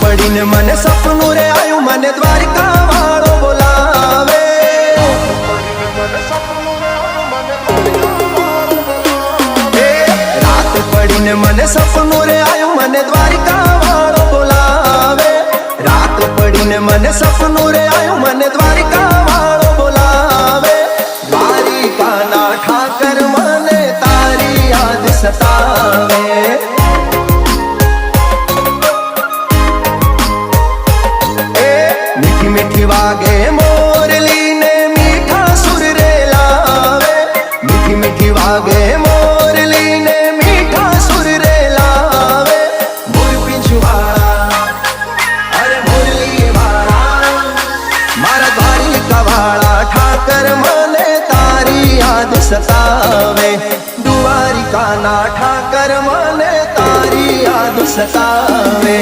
पड़ी ने मने सपनू रे आयु मने द्वारिका वालो बोलावे। रात पड़ी ने मने सपनू रे आयु मने द्वारिका वालो बोलावे। रात पड़ी ने मने सपनू रे आयु मने द्वारिका वालो बोलावे। द्वारिका ना ठाकर मने तारी याद सतावे। मीठी मीठी वागे मोरली ने मीठा सुर रे लावे। मीठी मीठी वागे मोरली ने मीठा सुर रे लावे। मोर पिछवाड़ा अरे मुरली वाला मारा द्वारिका वाला ठाकर मने तारी याद सतावे। द्वारिका ना ठाकर मने तारी याद सतावे।